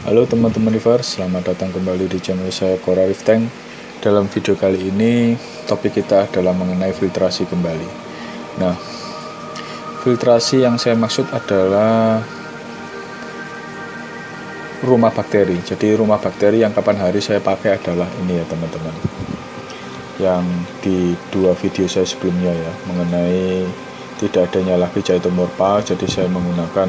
Halo teman-teman River, selamat datang kembali di channel saya Cora Riff Tank. Dalam video kali ini, topik kita adalah mengenai filtrasi kembali. Nah, filtrasi yang saya maksud adalah rumah bakteri. Jadi rumah bakteri yang kapan hari saya pakai adalah ini ya teman-teman. Yang di dua video saya sebelumnya ya, mengenai tidak adanya lagi Chaetomorpha, jadi saya menggunakan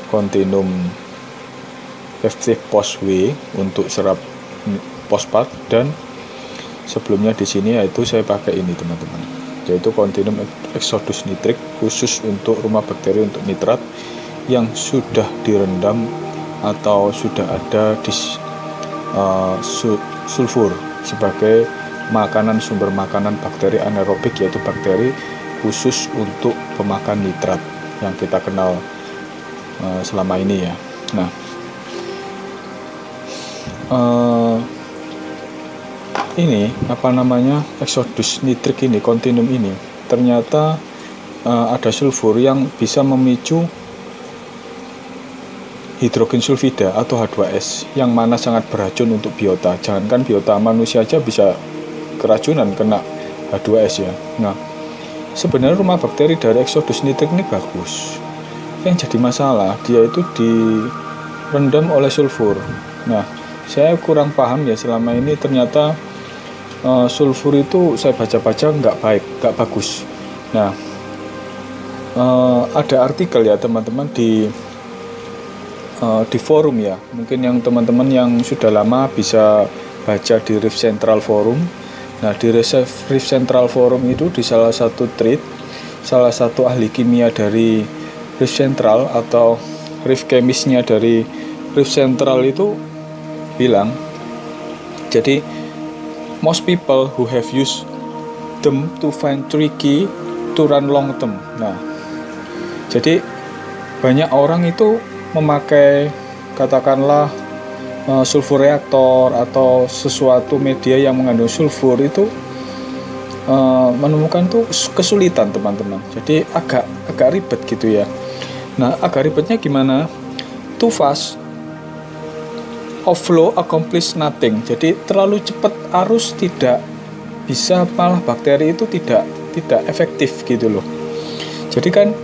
Continuum Festive Post W untuk serap postpart, dan sebelumnya di sini yaitu saya pakai ini teman-teman, yaitu Continuum Exodus Nitric khusus untuk rumah bakteri untuk nitrat yang sudah direndam atau sudah ada di sulfur sebagai makanan, sumber makanan bakteri anaerobik, yaitu bakteri khusus untuk pemakan nitrat yang kita kenal selama ini ya. Nah, ini apa namanya, Exodus Nitric ini, Continuum ini ternyata ada sulfur yang bisa memicu hidrogen sulfida atau H2S, yang mana sangat beracun untuk biota. Jangankan biota, manusia aja bisa keracunan kena H2S ya. Nah, sebenarnya rumah bakteri dari Exodus Nitric ini bagus. Yang jadi masalah, dia itu direndam oleh sulfur. Nah, saya kurang paham ya selama ini, ternyata sulfur itu saya baca-baca nggak baik, nggak bagus. Nah, ada artikel ya teman-teman di forum ya, mungkin yang teman-teman yang sudah lama bisa baca di Riff Central Forum. Nah, di Riff Central Forum itu di salah satu thread, salah satu ahli kimia dari Riff Central atau Riff Chemisnya dari Riff Central itu bilang, jadi most people who have used them to find tricky to run long term. Nah, jadi banyak orang itu memakai katakanlah sulfur reaktor atau sesuatu media yang mengandung sulfur itu menemukan tuh kesulitan teman-teman. Jadi agak ribet gitu ya. Nah, agak ribetnya gimana? Too fast of flow accomplish nothing. Jadi terlalu cepat arus tidak bisa, malah bakteri itu tidak efektif gitu loh. Jadi kan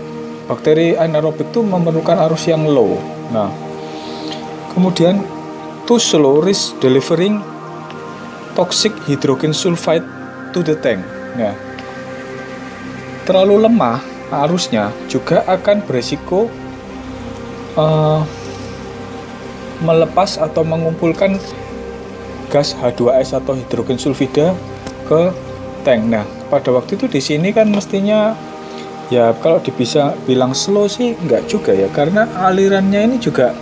bakteri anaerobik itu memerlukan arus yang low. Nah, kemudian too slow risk delivering toxic hydrogen sulfide to the tank. Nah, terlalu lemah arusnya juga akan beresiko melepas atau mengumpulkan gas H2S atau hidrogen sulfida ke tank. Nah, pada waktu itu di sini kan mestinya ya, kalau bisa bilang slow sih enggak juga ya, karena alirannya ini juga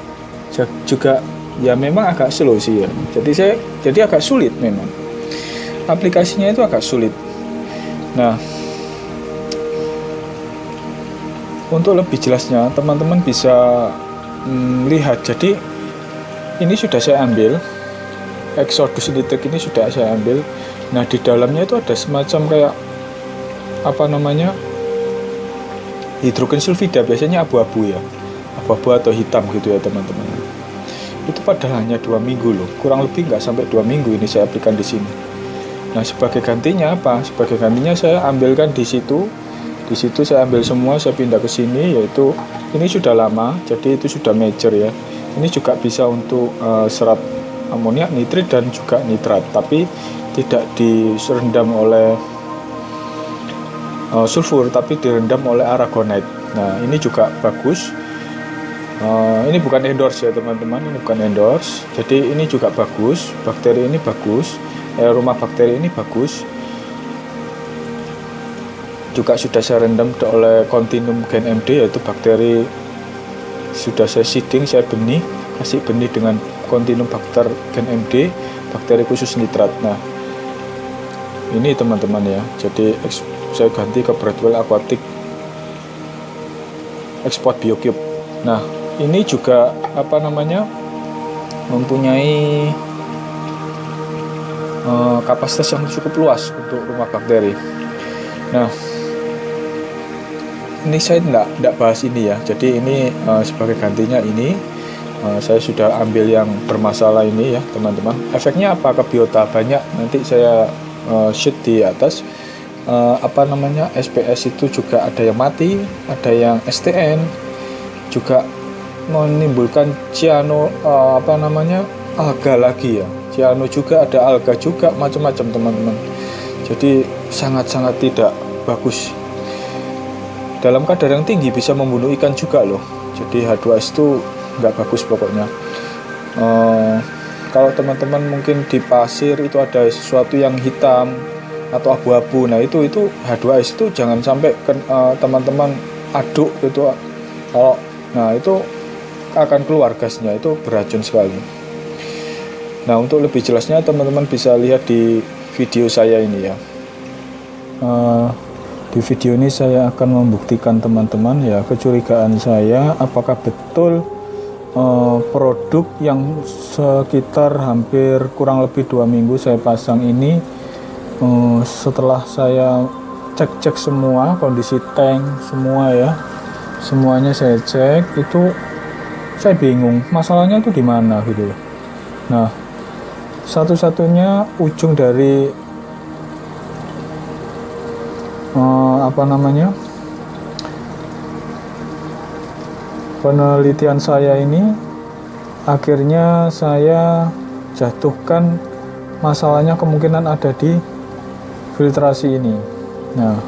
ya memang agak slow sih ya. Jadi agak sulit, memang aplikasinya itu agak sulit. Nah, untuk lebih jelasnya teman-teman bisa lihat. Jadi ini sudah saya ambil, Exodus Nitric ini sudah saya ambil. Nah, di dalamnya itu ada semacam kayak apa namanya, hidrogen sulfida, biasanya abu-abu ya, abu-abu atau hitam gitu ya teman-teman. Itu padahal hanya 2 minggu loh, kurang lebih nggak sampai 2 minggu ini saya aplikan di sini. Nah, sebagai gantinya apa? Sebagai gantinya saya ambilkan di situ saya ambil semua, saya pindah ke sini, yaitu ini sudah lama, jadi itu sudah mature ya. Ini juga bisa untuk serap amoniak, nitrit, dan juga nitrat, tapi tidak direndam oleh sulfur, tapi direndam oleh aragonite. Nah, ini juga bagus. Ini bukan endorse ya teman-teman, ini bukan endorse. Jadi ini juga bagus, bakteri ini bagus, rumah bakteri ini bagus. Juga sudah saya rendam oleh Continuum Gen MD, yaitu bakteri sudah saya seeding, saya kasih benih dengan Continuum Bakter Gen MD, bakteri khusus nitrat. Nah, ini teman-teman ya, jadi saya ganti ke Bradwell Aquatic Export BioCube. Nah, ini juga apa namanya, mempunyai kapasitas yang cukup luas untuk rumah bakteri. Nah, ini saya tidak bahas ini ya. Jadi ini sebagai gantinya ini saya sudah ambil yang bermasalah ini ya teman-teman. Efeknya apa ke biota? Banyak, nanti saya sheet di atas. SPS itu juga ada yang mati, ada yang STN, juga menimbulkan cyano alga lagi ya. Cyano juga ada, alga juga, macam-macam teman-teman. Jadi sangat-sangat tidak bagus. Dalam kadar yang tinggi bisa membunuh ikan juga loh. Jadi H2S itu nggak bagus pokoknya. Kalau teman-teman mungkin di pasir itu ada sesuatu yang hitam atau abu-abu, nah itu H2S itu jangan sampai teman-teman aduk gitu. Nah itu akan keluar gasnya, itu beracun sekali. Nah untuk lebih jelasnya teman-teman bisa lihat di video saya ini ya. Di video ini saya akan membuktikan teman-teman ya kecurigaan saya, apakah betul produk yang sekitar hampir kurang lebih 2 minggu saya pasang ini, setelah saya cek semua kondisi tank semua ya, semuanya saya cek, itu saya bingung masalahnya itu di mana gitu. Nah satu-satunya ujung dari penelitian saya ini, akhirnya saya jatuhkan masalahnya kemungkinan ada di filtrasi ini. Nah,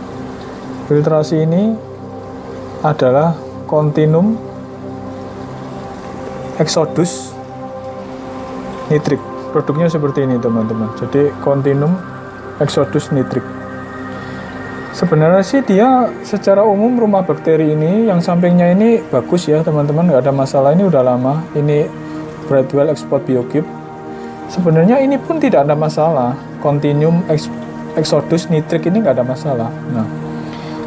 filtrasi ini adalah Continuum Exodus Nitric. Produknya seperti ini teman-teman. Jadi Continuum Exodus Nitric. Sebenarnya sih dia secara umum rumah bakteri ini yang sampingnya ini bagus ya teman-teman, nggak ada masalah, ini udah lama. Ini Bradwell Export Biocube. Sebenarnya ini pun tidak ada masalah. Continuum Exodus Nitric ini nggak ada masalah. Nah,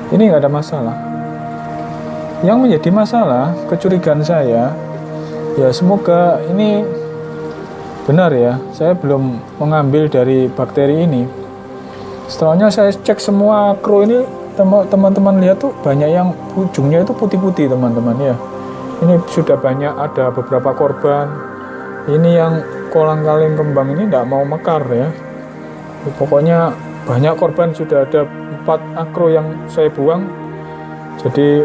ini nggak ada masalah. Yang menjadi masalah, kecurigaan saya, ya semoga ini benar ya. Saya belum mengambil dari bakteri ini. Setelahnya saya cek semua kru ini, teman-teman lihat tuh banyak yang ujungnya itu putih-putih teman-teman ya. Ini sudah banyak, ada beberapa korban. Ini yang kolang-kaling kembang ini tidak mau mekar ya. Pokoknya banyak korban, sudah ada 4 akro yang saya buang. Jadi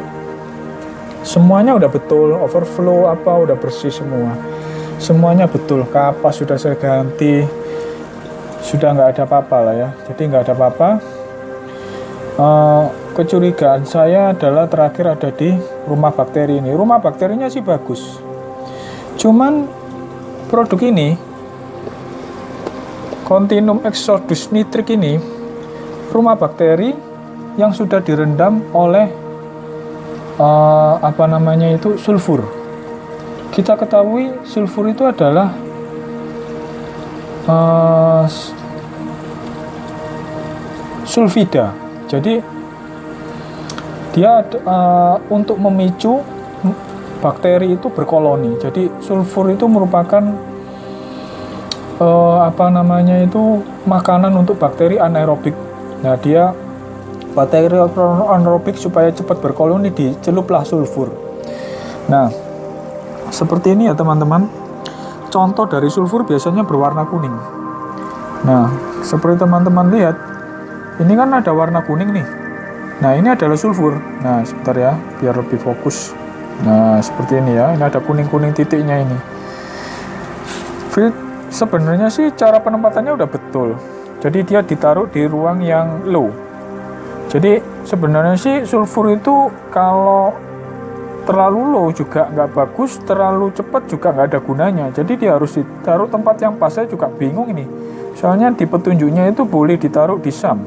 semuanya udah betul, overflow udah bersih semua. Semuanya betul, kapas sudah saya ganti. Sudah nggak ada apa-apa lah ya, jadi nggak ada apa-apa. Kecurigaan saya adalah terakhir ada di rumah bakteri ini. Rumah bakterinya sih bagus, cuman produk ini Continuum Exodus Nitric ini rumah bakteri yang sudah direndam oleh sulfur. Kita ketahui sulfur itu adalah sulfida. Jadi dia untuk memicu bakteri itu berkoloni. Jadi sulfur itu merupakan makanan untuk bakteri anaerobik. Nah, dia bakteri anaerobik supaya cepat berkoloni diceluplah sulfur. Nah, seperti ini ya teman-teman. Contoh dari sulfur biasanya berwarna kuning. Nah, seperti teman-teman lihat, ini kan ada warna kuning nih. Nah, ini adalah sulfur. Nah, sebentar ya, biar lebih fokus. Nah, seperti ini ya, ini ada kuning-kuning titiknya ini. Sebenarnya sih cara penempatannya udah betul. Jadi dia ditaruh di ruang yang low. Jadi sebenarnya sih sulfur itu kalau terlalu low juga nggak bagus, terlalu cepat juga nggak ada gunanya. Jadi dia harus ditaruh tempat yang pas. Saya juga bingung ini. Soalnya di petunjuknya itu boleh ditaruh di SAM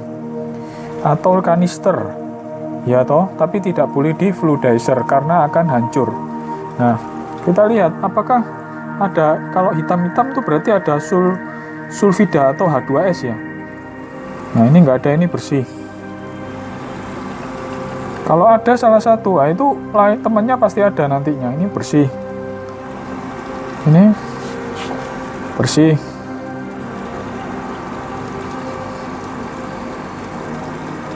atau kanister, ya toh, tapi tidak boleh di fluidizer karena akan hancur. Nah, kita lihat apakah ada, kalau hitam-hitam itu berarti ada sulfida atau H2S ya. Nah, ini nggak ada, ini bersih. Kalau ada salah satu, itu temannya pasti ada nantinya. Ini bersih. Ini bersih.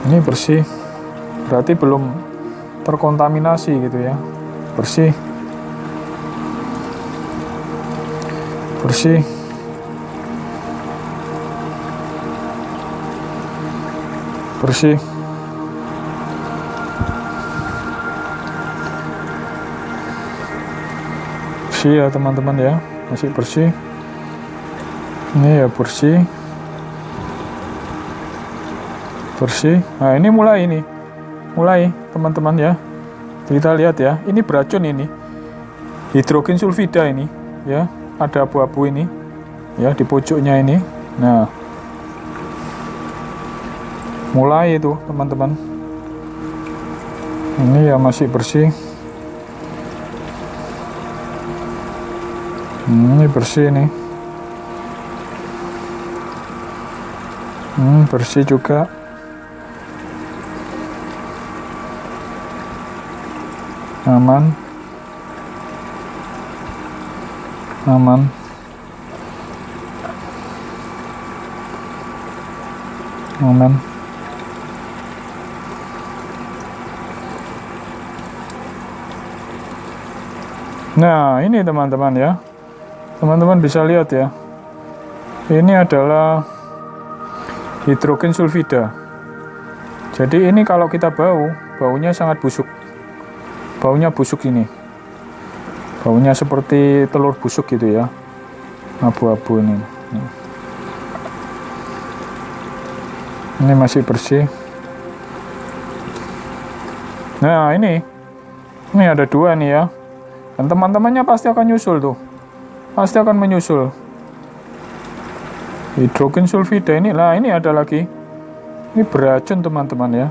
Ini bersih. Berarti belum terkontaminasi gitu ya. Bersih, bersih, bersih. Bersih ya teman-teman ya, masih bersih. Ini ya bersih, bersih. Nah ini mulai teman-teman ya. Kita lihat ya, ini beracun ini, hidrogen sulfida ini ya, ada abu-abu ini ya di pojoknya ini. Nah mulai itu teman-teman, ini ya masih bersih. Ini bersih nih. Bersih juga. Aman. Aman. Aman. Nah, ini teman-teman ya. Teman-teman bisa lihat ya, ini adalah hidrogen sulfida. Jadi ini kalau kita baunya sangat busuk. Baunya busuk ini. Baunya seperti telur busuk gitu ya. Abu-abu ini. Ini masih bersih. Nah, ini ada 2 nih ya. Dan teman-temannya pasti akan nyusul tuh. Pasti akan menyusul. Hidrogen sulfida ini, lah ini ada lagi. Ini beracun teman-teman ya.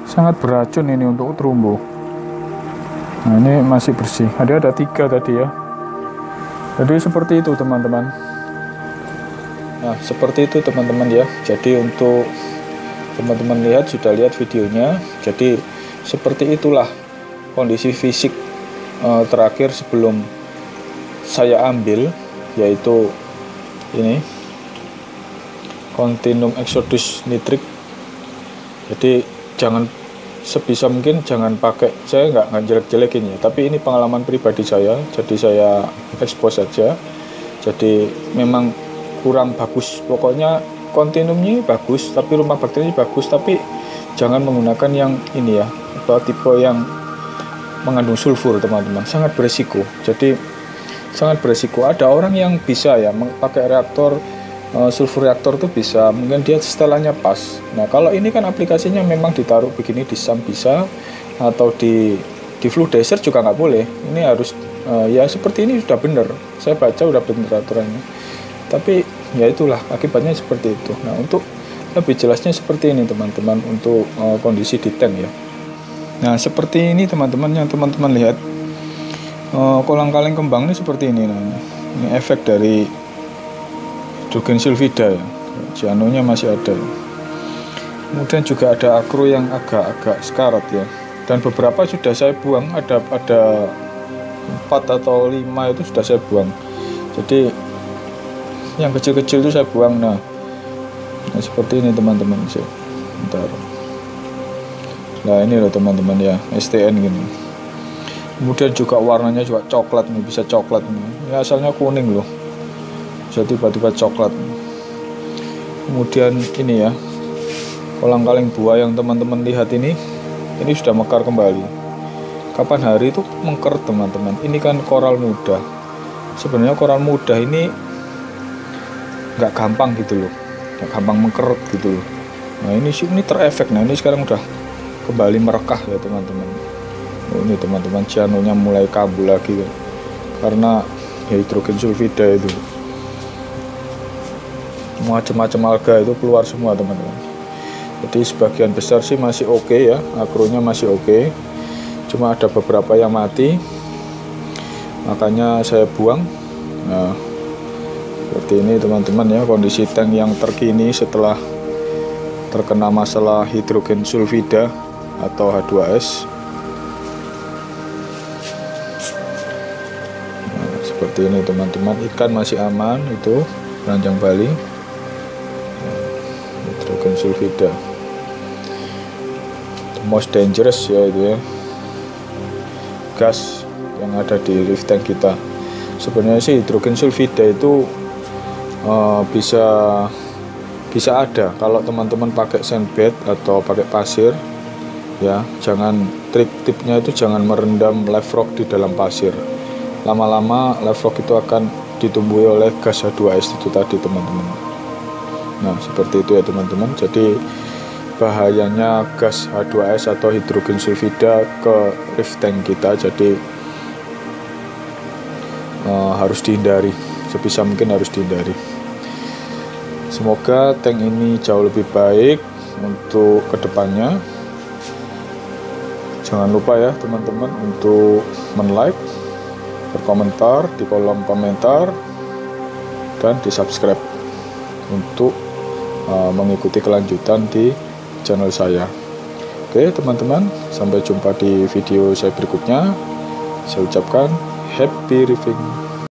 Sangat beracun ini untuk terumbu. Nah ini masih bersih. Ada 3 tadi ya. Jadi seperti itu teman-teman. Nah seperti itu teman-teman ya. Jadi untuk teman-teman lihat, sudah lihat videonya. Jadi seperti itulah kondisi fisik terakhir sebelum saya ambil, yaitu ini Continuum Exodus Nitric. Jadi jangan, sebisa mungkin jangan pakai, saya nggak jelek-jelekin ya, tapi ini pengalaman pribadi saya, jadi saya expose saja. Jadi memang kurang bagus, pokoknya Continuumnya bagus, tapi rumah bakterinya bagus, tapi jangan menggunakan yang ini ya, tipe yang mengandung sulfur teman-teman, sangat beresiko. Jadi sangat beresiko. Ada orang yang bisa ya pakai reaktor sulfur reaktor tuh bisa, mungkin dia setelannya pas. Nah kalau ini kan aplikasinya memang ditaruh begini di SAM bisa, atau di fluidizer juga nggak boleh. Ini harus ya seperti ini sudah benar, saya baca udah benar aturannya, tapi ya itulah akibatnya seperti itu. Nah untuk lebih jelasnya seperti ini teman-teman, untuk kondisi di tank ya. Nah seperti ini teman-teman, yang teman-teman lihat kolang-kaling kembang ini seperti ini. Nah, ini efek dari hidrogen sulfida ya, cianonya masih ada. Kemudian juga ada akro yang agak-agak sekarat ya, dan beberapa sudah saya buang, ada 4 atau 5 itu sudah saya buang. Jadi yang kecil-kecil itu saya buang. Nah seperti ini teman-teman. Bentar. Nah ini loh teman-teman ya, STN gini. Kemudian juga warnanya juga coklat nih, bisa coklat nih. Ya asalnya kuning loh, bisa tiba-tiba coklat. Kemudian ini ya, kolang-kaling buah yang teman-teman lihat ini sudah mekar kembali. Kapan hari itu mengker teman-teman? Ini kan koral muda. Sebenarnya koral muda ini nggak gampang gitu loh, nggak gampang mengker gitu loh. Nah ini terefek. Nah ini sekarang udah kembali merekah ya teman-teman. Ini teman-teman, cianonya mulai kabul lagi kan, karena ya hidrogen sulfida itu, macam-macam alga itu keluar semua teman-teman. Jadi sebagian besar sih masih oke ya, akronya masih oke, cuma ada beberapa yang mati, makanya saya buang. Nah seperti ini teman-teman ya, kondisi tank yang terkini setelah terkena masalah hidrogen sulfida atau H2S. Seperti ini teman-teman, ikan masih aman, itu ranjang Bali, hidrogen sulfida, the most dangerous ya itu ya. gas yang ada di reef tank kita. Sebenarnya sih hidrogen sulfida itu bisa ada kalau teman-teman pakai sandbed atau pakai pasir ya. Tipnya itu jangan merendam live rock di dalam pasir. Lama-lama live rock itu akan ditumbuhi oleh gas H2S itu tadi teman-teman. Nah seperti itu ya teman-teman. Jadi bahayanya gas H2S atau hidrogen sulfida ke reef tank kita, jadi harus dihindari, sebisa mungkin harus dihindari. Semoga tank ini jauh lebih baik untuk kedepannya. Jangan lupa ya teman-teman untuk men-like, berkomentar di kolom komentar, dan di subscribe untuk mengikuti kelanjutan di channel saya. Oke teman-teman, sampai jumpa di video saya berikutnya. Saya ucapkan happy reefing.